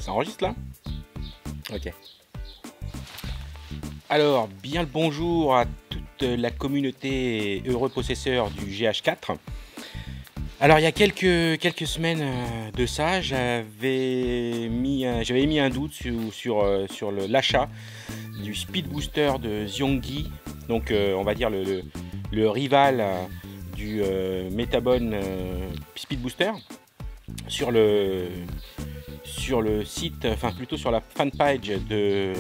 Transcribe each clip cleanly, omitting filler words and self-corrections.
Ça enregistre là? Ok. Alors, bien le bonjour à toute la communauté heureux possesseurs du GH4. Alors, il y a quelques semaines de ça, j'avais émis un doute sur l'achat du Speed Booster de Xionggi. Donc, on va dire le rival du Metabon Speed Booster sur le site, enfin plutôt sur la fanpage de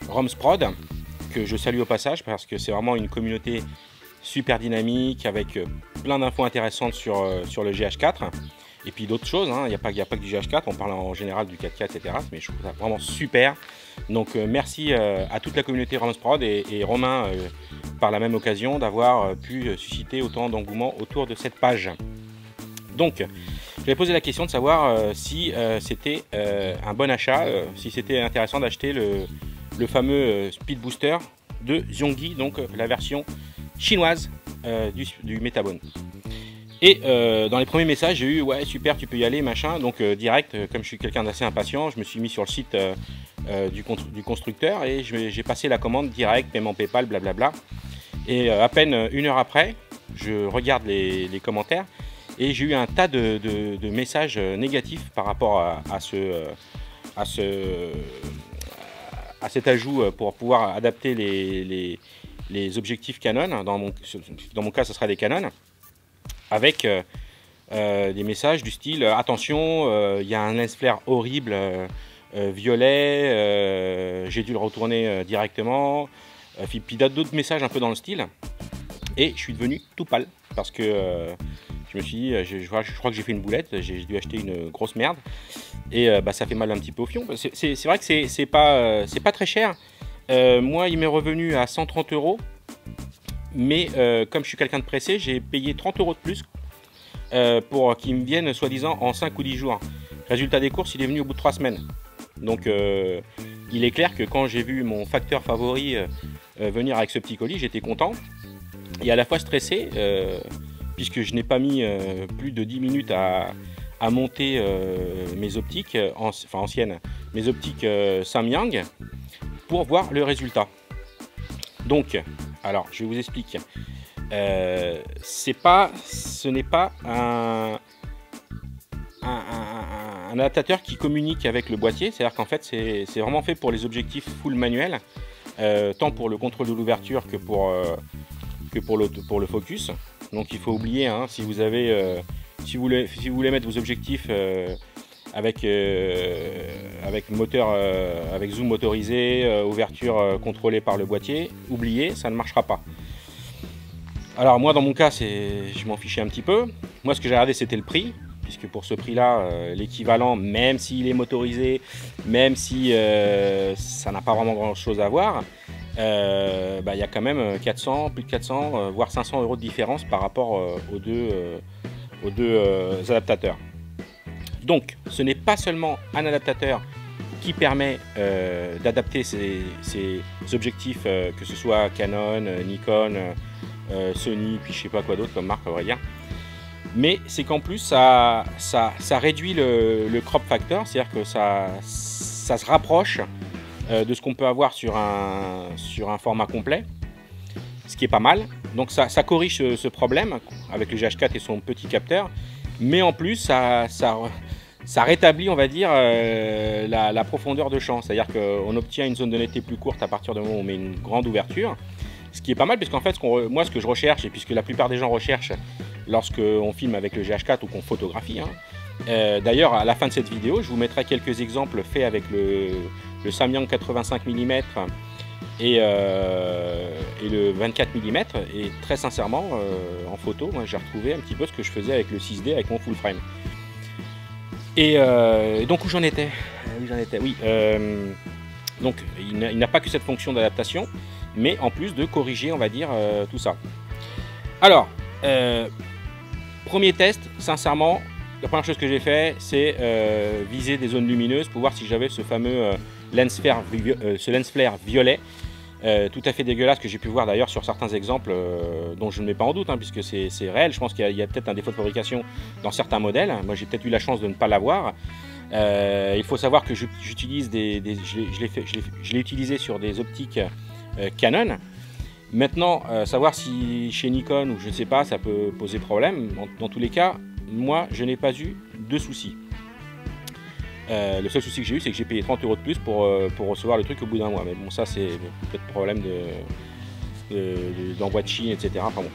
RomsProd, que je salue au passage parce que c'est vraiment une communauté super dynamique avec plein d'infos intéressantes sur le GH4 et puis d'autres choses, hein. Il n'y a pas que du GH4, on parle en général du 4K, etc. Mais je trouve ça vraiment super. Donc merci à toute la communauté RomsProd et Romain par la même occasion d'avoir pu susciter autant d'engouement autour de cette page. Donc, je vais poser la question de savoir si c'était un bon achat, si c'était intéressant d'acheter le fameux Speed Booster de Xionggi, donc la version chinoise du Metabon. Et dans les premiers messages, j'ai eu ouais super, tu peux y aller, machin. Donc direct, comme je suis quelqu'un d'assez impatient, je me suis mis sur le site du constructeur et j'ai passé la commande direct, paiement PayPal, blablabla. Et à peine une heure après, je regarde les commentaires. Et j'ai eu un tas de messages négatifs par rapport à cet ajout pour pouvoir adapter les objectifs Canon. Dans mon cas, ce sera des Canon. Avec des messages du style attention, il y a un lens flare horrible violet, j'ai dû le retourner directement. Puis d'autres messages un peu dans le style. Et je suis devenu tout pâle parce que je me suis dit, je crois que j'ai fait une boulette, j'ai dû acheter une grosse merde et ça fait mal un petit peu au fion. C'est vrai que c'est pas très cher. Moi, il m'est revenu à 130 €, mais comme je suis quelqu'un de pressé, j'ai payé 30 € de plus pour qu'il me vienne soi-disant en 5 ou 10 jours. Résultat des courses, il est venu au bout de 3 semaines. Donc il est clair que quand j'ai vu mon facteur favori venir avec ce petit colis, j'étais content et à la fois stressé puisque je n'ai pas mis plus de 10 minutes à monter mes optiques, anciennes, mes optiques Samyang pour voir le résultat. Donc, alors je vous explique. Ce n'est pas un adaptateur qui communique avec le boîtier, c'est-à-dire qu'en fait c'est vraiment fait pour les objectifs full manuel, tant pour le contrôle de l'ouverture que pour le focus. Donc il faut oublier, hein, si vous voulez mettre vos objectifs avec moteur, avec zoom motorisé, ouverture contrôlée par le boîtier, oubliez, ça ne marchera pas. Alors moi dans mon cas, je m'en fichais un petit peu. Moi ce que j'ai regardé c'était le prix, puisque pour ce prix-là, l'équivalent, même s'il est motorisé, même si ça n'a pas vraiment grand-chose à voir, il y a quand même plus de 400, voire 500 € de différence par rapport aux deux adaptateurs. Donc ce n'est pas seulement un adaptateur qui permet d'adapter ces objectifs, que ce soit Canon, Nikon, Sony, puis je sais pas quoi d'autre comme marque, on va dire. Mais c'est qu'en plus ça réduit le crop factor, c'est-à-dire que ça se rapproche de ce qu'on peut avoir sur un format complet, ce qui est pas mal. Donc ça corrige ce problème avec le GH4 et son petit capteur, mais en plus ça rétablit, on va dire, la profondeur de champ, c'est-à-dire qu'on obtient une zone de netteté plus courte à partir du moment où on met une grande ouverture, ce qui est pas mal, puisqu'en fait moi ce que je recherche, et puisque la plupart des gens recherchent lorsqu'on filme avec le GH4 ou qu'on photographie, hein. D'ailleurs à la fin de cette vidéo je vous mettrai quelques exemples faits avec le Samyang 85 mm et le 24 mm, et très sincèrement en photo moi j'ai retrouvé un petit peu ce que je faisais avec le 6D avec mon full frame. Et donc où j'en étais, oui, donc il n'a pas que cette fonction d'adaptation, mais en plus de corriger, on va dire, tout ça. Alors premier test, sincèrement, la première chose que j'ai fait, c'est viser des zones lumineuses pour voir si j'avais ce fameux lens flare violet, tout à fait dégueulasse, que j'ai pu voir d'ailleurs sur certains exemples dont je ne mets pas en doute, hein, puisque c'est réel. Je pense qu'il y a peut-être un défaut de fabrication dans certains modèles. Moi j'ai peut-être eu la chance de ne pas l'avoir. Il faut savoir que j'utilise je l'ai utilisé sur des optiques Canon. Maintenant, savoir si chez Nikon ou je ne sais pas, ça peut poser problème. Dans tous les cas, moi, je n'ai pas eu de soucis. Le seul souci que j'ai eu, c'est que j'ai payé 30 € de plus pour recevoir le truc au bout d'un mois. Mais bon, ça, c'est peut-être problème d'envoi de Chine, etc. Enfin bon.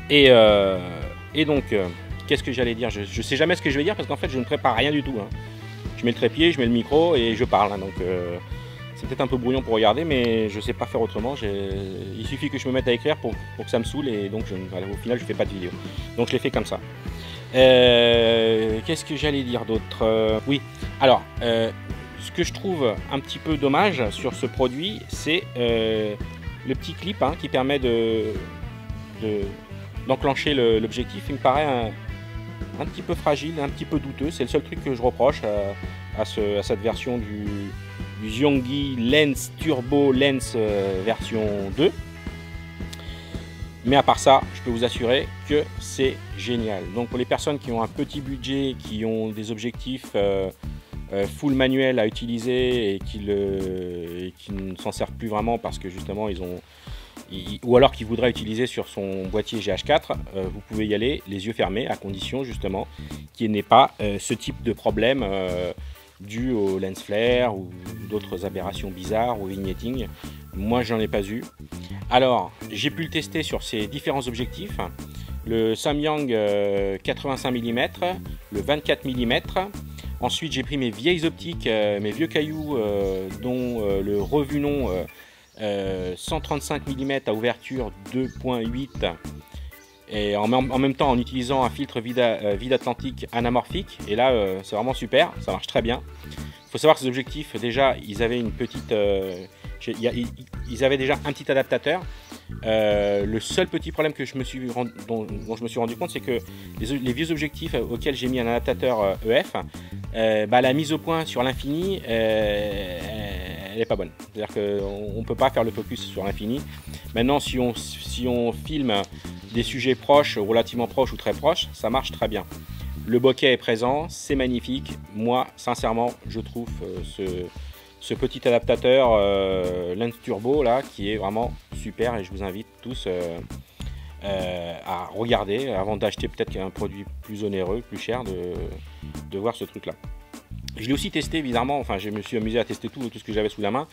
Et donc, qu'est-ce que j'allais dire? Je sais jamais ce que je vais dire parce qu'en fait, je ne prépare rien du tout. Hein. Je mets le trépied, je mets le micro et je parle. Hein, donc, c'est peut-être un peu brouillon pour regarder, mais je sais pas faire autrement. Il suffit que je me mette à écrire pour que ça me saoule et donc voilà, au final, je fais pas de vidéo. Donc, je l'ai fait comme ça. Qu'est-ce que j'allais dire d'autre? Oui, alors, ce que je trouve un petit peu dommage sur ce produit, c'est le petit clip hein, qui permet d'enclencher l'objectif. Il me paraît un petit peu fragile, un petit peu douteux. C'est le seul truc que je reproche à cette version du Zhongyi Lens Turbo Lens version 2. Mais à part ça, je peux vous assurer que c'est génial. Donc pour les personnes qui ont un petit budget, qui ont des objectifs full manuel à utiliser et qui ne s'en servent plus vraiment parce que justement ou alors qui voudraient utiliser sur son boîtier GH4, vous pouvez y aller les yeux fermés, à condition justement qu'il n'y ait pas ce type de problème dû au lens flare ou d'autres aberrations bizarres ou vignetting. Moi j'en ai pas eu. Alors j'ai pu le tester sur ces différents objectifs, le Samyang 85 mm, le 24 mm. Ensuite j'ai pris mes vieilles optiques, mes vieux cailloux dont le Revunon 135 mm à ouverture 2.8 et en même temps en utilisant un filtre vide atlantique anamorphique, et là c'est vraiment super, ça marche très bien. Il faut savoir que ces objectifs, déjà ils avaient une petite ils avaient déjà un petit adaptateur. Le seul petit problème que dont je me suis rendu compte, c'est que les vieux objectifs auxquels j'ai mis un adaptateur EF, la mise au point sur l'infini elle n'est pas bonne. C'est-à-dire qu'on ne peut pas faire le focus sur l'infini. Maintenant, si on filme des sujets proches, relativement proches ou très proches, ça marche très bien. Le bokeh est présent, c'est magnifique. Moi, sincèrement, je trouve ce petit adaptateur Lens Turbo là qui est vraiment super, et je vous invite tous à regarder avant d'acheter peut-être un produit plus onéreux, plus cher, de voir ce truc là. Je l'ai aussi testé évidemment, enfin je me suis amusé à tester tout ce que j'avais sous la main.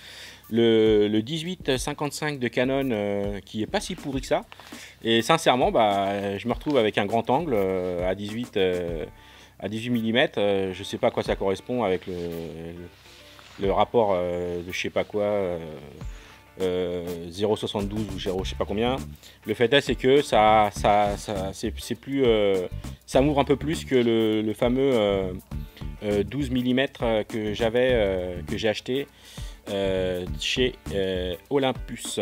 Le 18-55 de Canon qui est pas si pourri que ça, et sincèrement je me retrouve avec un grand angle à 18 mm. Je sais pas à quoi ça correspond avec le rapport de je sais pas quoi 0,72 ou 0 je sais pas combien. Le fait est c'est que c'est plus ça m'ouvre un peu plus que le fameux 12 mm que j'ai acheté chez Olympus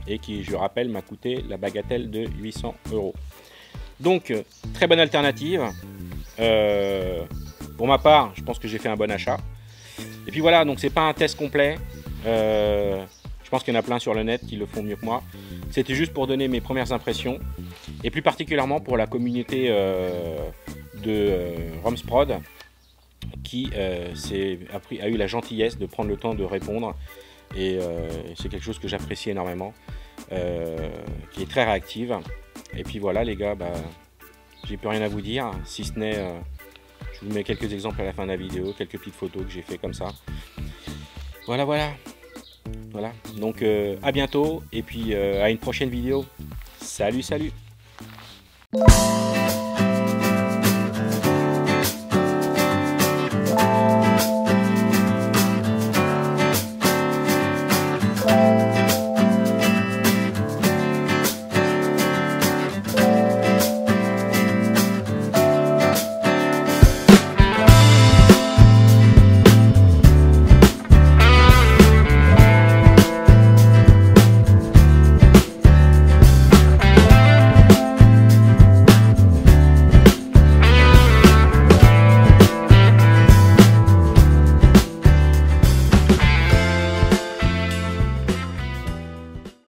et qui, je rappelle, m'a coûté la bagatelle de 800 €. Donc très bonne alternative. Pour ma part, je pense que j'ai fait un bon achat. Et puis voilà, donc c'est pas un test complet. Je pense qu'il y en a plein sur le net qui le font mieux que moi. C'était juste pour donner mes premières impressions, et plus particulièrement pour la communauté de Romsprod qui a eu la gentillesse de prendre le temps de répondre, et c'est quelque chose que j'apprécie énormément, qui est très réactive. Et puis voilà les gars, j'ai plus rien à vous dire, si ce n'est je vous mets quelques exemples à la fin de la vidéo, quelques petites photos que j'ai fait comme ça. Voilà. Donc à bientôt, et puis à une prochaine vidéo. Salut.